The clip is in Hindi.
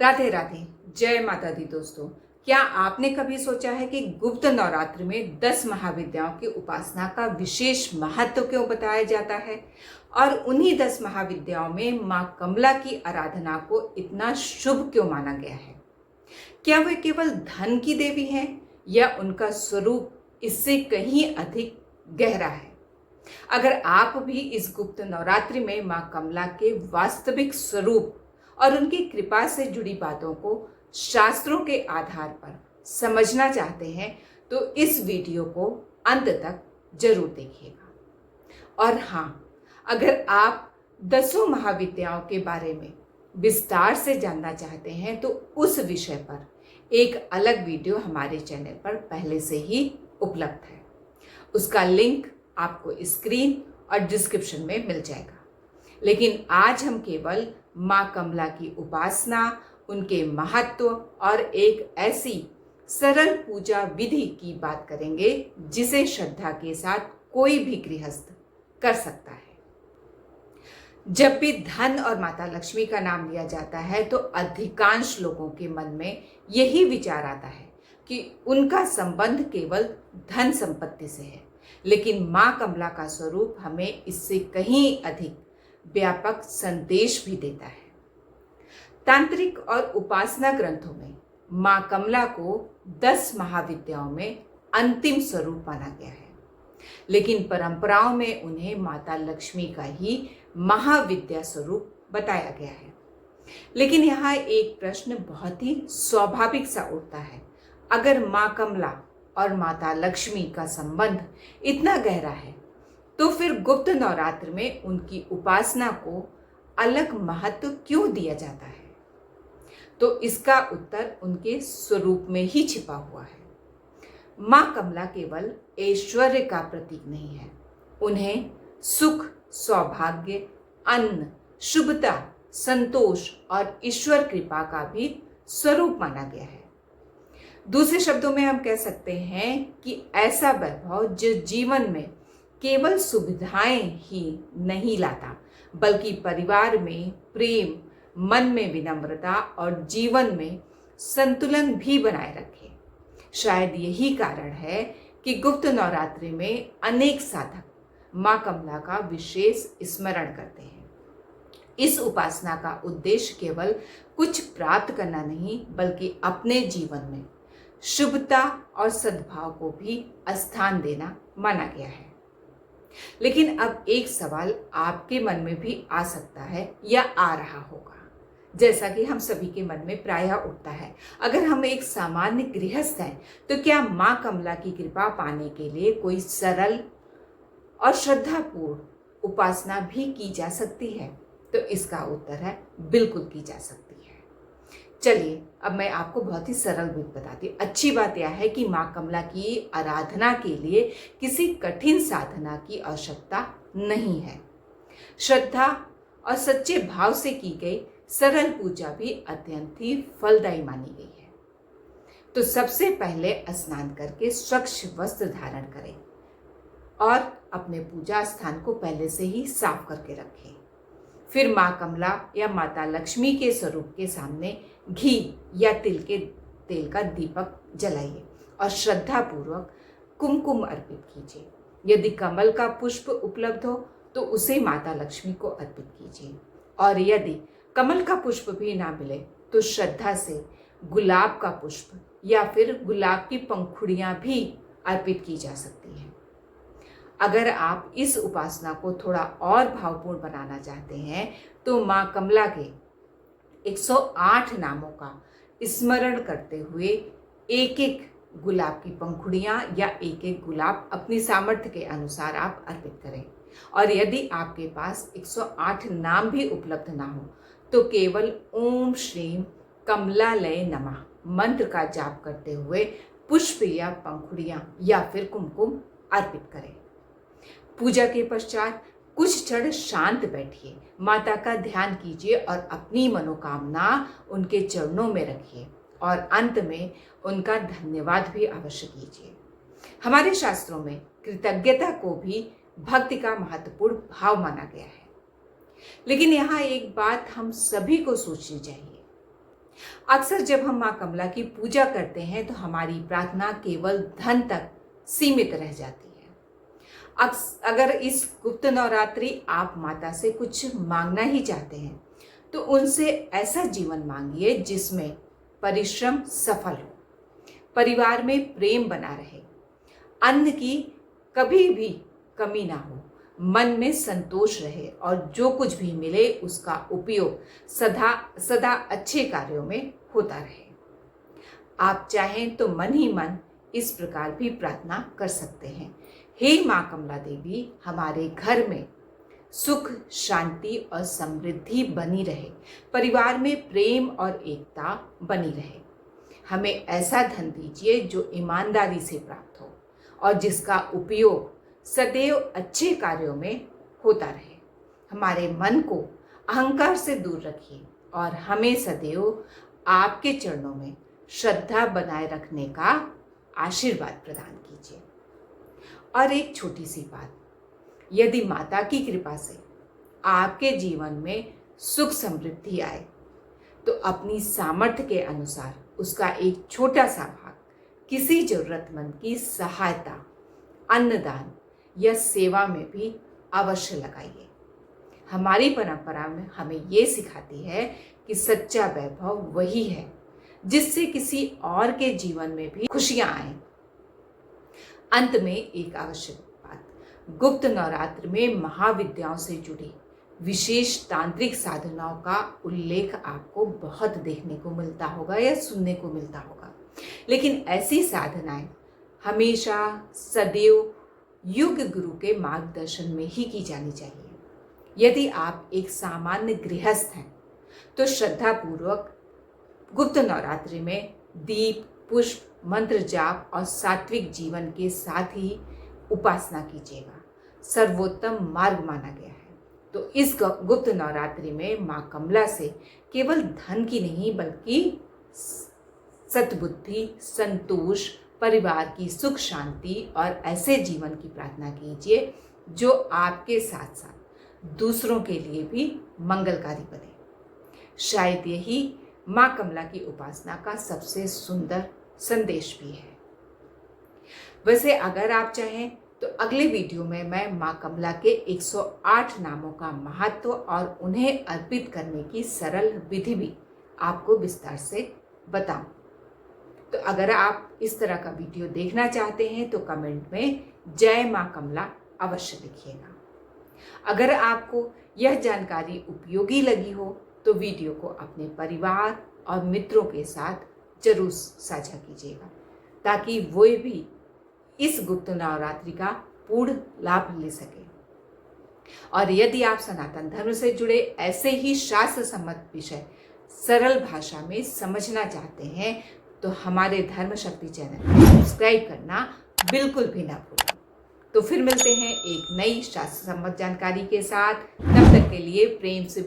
राधे राधे। जय माता दी दोस्तों। क्या आपने कभी सोचा है कि गुप्त नवरात्र में 10 महाविद्याओं की उपासना का विशेष महत्व क्यों बताया जाता है और उन्हीं 10 महाविद्याओं में मां कमला की आराधना को इतना शुभ क्यों माना गया है? क्या वे केवल धन की देवी हैं या उनका स्वरूप इससे कहीं अधिक गहरा है? अगर आप भी इस गुप्त नवरात्रि में मां कमला के वास्तविक स्वरूप और उनकी कृपा से जुड़ी बातों को शास्त्रों के आधार पर समझना चाहते हैं तो इस वीडियो को अंत तक जरूर देखिएगा। और हाँ, अगर आप 10 महाविद्याओं के बारे में विस्तार से जानना चाहते हैं तो उस विषय पर एक अलग वीडियो हमारे चैनल पर पहले से ही उपलब्ध है। उसका लिंक आपको स्क्रीन और डिस्क्रिप्शन में मिल जाएगा। लेकिन आज हम केवल मां कमला की उपासना, उनके महत्व और एक ऐसी सरल पूजा विधि की बात करेंगे जिसे श्रद्धा के साथ कोई भी गृहस्थ कर सकता है। जब भी धन और माता लक्ष्मी का नाम लिया जाता है तो अधिकांश लोगों के मन में यही विचार आता है कि उनका संबंध केवल धन संपत्ति से है। लेकिन मां कमला का स्वरूप हमें इससे कहीं अधिक व्यापक संदेश भी देता है। तांत्रिक और उपासना ग्रंथों में मां कमला को 10 महाविद्याओं में अंतिम स्वरूप माना गया है, लेकिन परंपराओं में उन्हें माता लक्ष्मी का ही महाविद्या स्वरूप बताया गया है। लेकिन यहाँ एक प्रश्न बहुत ही स्वाभाविक सा उठता है। अगर मां कमला और माता लक्ष्मी का संबंध इतना गहरा है तो फिर गुप्त नवरात्र में उनकी उपासना को अलग महत्व क्यों दिया जाता है? तो इसका उत्तर उनके स्वरूप में ही छिपा हुआ है। मां कमला केवल ऐश्वर्य का प्रतीक नहीं है, उन्हें सुख, सौभाग्य, अन्न, शुभता, संतोष और ईश्वर कृपा का भी स्वरूप माना गया है। दूसरे शब्दों में हम कह सकते हैं कि ऐसा वैभव जो जीवन में केवल सुविधाएं ही नहीं लाता बल्कि परिवार में प्रेम, मन में विनम्रता और जीवन में संतुलन भी बनाए रखे। शायद यही कारण है कि गुप्त नवरात्रि में अनेक साधक मां कमला का विशेष स्मरण करते हैं। इस उपासना का उद्देश्य केवल कुछ प्राप्त करना नहीं बल्कि अपने जीवन में शुभता और सद्भाव को भी स्थान देना माना गया है। लेकिन अब एक सवाल आपके मन में भी आ सकता है या आ रहा होगा, जैसा कि हम सभी के मन में प्रायः उठता है। अगर हम एक सामान्य गृहस्थ हैं तो क्या मां कमला की कृपा पाने के लिए कोई सरल और श्रद्धापूर्ण उपासना भी की जा सकती है? तो इसका उत्तर है बिल्कुल की जा सकती है। चलिए अब मैं आपको बहुत ही सरल विधि बताती हूँ। अच्छी बात यह है कि मां कमला की आराधना के लिए किसी कठिन साधना की आवश्यकता नहीं है। श्रद्धा और सच्चे भाव से की गई सरल पूजा भी अत्यंत ही फलदायी मानी गई है। तो सबसे पहले स्नान करके स्वच्छ वस्त्र धारण करें और अपने पूजा स्थान को पहले से ही साफ करके रखें। फिर मां कमला या माता लक्ष्मी के स्वरूप के सामने घी या तिल के तेल का दीपक जलाइए और श्रद्धा पूर्वक कुमकुम अर्पित कीजिए। यदि कमल का पुष्प उपलब्ध हो तो उसे माता लक्ष्मी को अर्पित कीजिए, और यदि कमल का पुष्प भी ना मिले तो श्रद्धा से गुलाब का पुष्प या फिर गुलाब की पंखुड़ियां भी अर्पित की जा सकती हैं। अगर आप इस उपासना को थोड़ा और भावपूर्ण बनाना चाहते हैं तो मां कमला के 108 नामों का स्मरण करते हुए एक एक गुलाब की पंखुड़ियां या एक एक गुलाब अपनी सामर्थ्य के अनुसार आप अर्पित करें। और यदि आपके पास 108 नाम भी उपलब्ध ना हो तो केवल ओम श्रीम कमलालय नमः मंत्र का जाप करते हुए पुष्प या पंखुड़ियां या फिर कुमकुम अर्पित करें। पूजा के पश्चात कुछ क्षण शांत बैठिए, माता का ध्यान कीजिए और अपनी मनोकामना उनके चरणों में रखिए और अंत में उनका धन्यवाद भी अवश्य कीजिए। हमारे शास्त्रों में कृतज्ञता को भी भक्ति का महत्वपूर्ण भाव माना गया है। लेकिन यहाँ एक बात हम सभी को सोचनी चाहिए अक्सर जब हम माँ कमला की पूजा करते हैं तो हमारी प्रार्थना केवल धन तक सीमित रह जाती है। अगर इस गुप्त नवरात्रि आप माता से कुछ मांगना ही चाहते हैं तो उनसे ऐसा जीवन मांगिए जिसमें परिश्रम सफल हो, परिवार में प्रेम बना रहे, अन्न की कभी भी कमी ना हो, मन में संतोष रहे और जो कुछ भी मिले उसका उपयोग सदा सदा अच्छे कार्यों में होता रहे। आप चाहें तो मन ही मन इस प्रकार भी प्रार्थना कर सकते हैं, हे माँ कमला देवी, हमारे घर में सुख, शांति और समृद्धि बनी रहे, परिवार में प्रेम और एकता बनी रहे। हमें ऐसा धन दीजिए जो ईमानदारी से प्राप्त हो और जिसका उपयोग सदैव अच्छे कार्यों में होता रहे। हमारे मन को अहंकार से दूर रखिए और हमें सदैव आपके चरणों में श्रद्धा बनाए रखने का आशीर्वाद प्रदान कीजिए। और एक छोटी सी बात, यदि माता की कृपा से आपके जीवन में सुख समृद्धि आए तो अपनी सामर्थ्य के अनुसार उसका एक छोटा सा भाग किसी जरूरतमंद की सहायता, अन्नदान या सेवा में भी अवश्य लगाइए। हमारी परंपरा में हमें ये सिखाती है कि सच्चा वैभव वही है जिससे किसी और के जीवन में भी खुशियां आए। अंत में एक आवश्यक बात, गुप्त नवरात्र में महाविद्याओं से जुड़ी विशेष तांत्रिक साधनाओं का उल्लेख आपको बहुत देखने को मिलता होगा या सुनने को मिलता होगा, लेकिन ऐसी साधनाएं हमेशा सदैव युग गुरु के मार्गदर्शन में ही की जानी चाहिए। यदि आप एक सामान्य गृहस्थ हैं तो श्रद्धा पूर्वक गुप्त नवरात्रि में दीप, पुष्प, मंत्र जाप और सात्विक जीवन के साथ ही उपासना कीजिएगा, सर्वोत्तम मार्ग माना गया है। तो इस गुप्त नवरात्रि में माँ कमला से केवल धन की नहीं बल्कि सद्बुद्धि, संतोष, परिवार की सुख शांति और ऐसे जीवन की प्रार्थना कीजिए जो आपके साथ साथ दूसरों के लिए भी मंगलकारी बने। शायद यही माँ कमला की उपासना का सबसे सुंदर संदेश भी है। वैसे अगर आप चाहें तो अगले वीडियो में मैं माँ कमला के 108 नामों का महत्व और उन्हें अर्पित करने की सरल विधि भी आपको विस्तार से बताऊं। तो अगर आप इस तरह का वीडियो देखना चाहते हैं तो कमेंट में जय माँ कमला अवश्य लिखिएगा। अगर आपको यह जानकारी उपयोगी लगी हो तो वीडियो को अपने परिवार और मित्रों के साथ जरूर साझा कीजिएगा ताकि वो भी इस गुप्त नवरात्रि का पूर्ण लाभ ले सके। और यदि आप सनातन धर्म से जुड़े ऐसे ही शास्त्र सम्मत विषय सरल भाषा में समझना चाहते हैं तो हमारे धर्म शक्ति चैनल को सब्सक्राइब करना बिल्कुल भी ना भूलें। तो फिर मिलते हैं एक नई शास्त्र सम्मत जानकारी के साथ। तब तक के लिए प्रेम से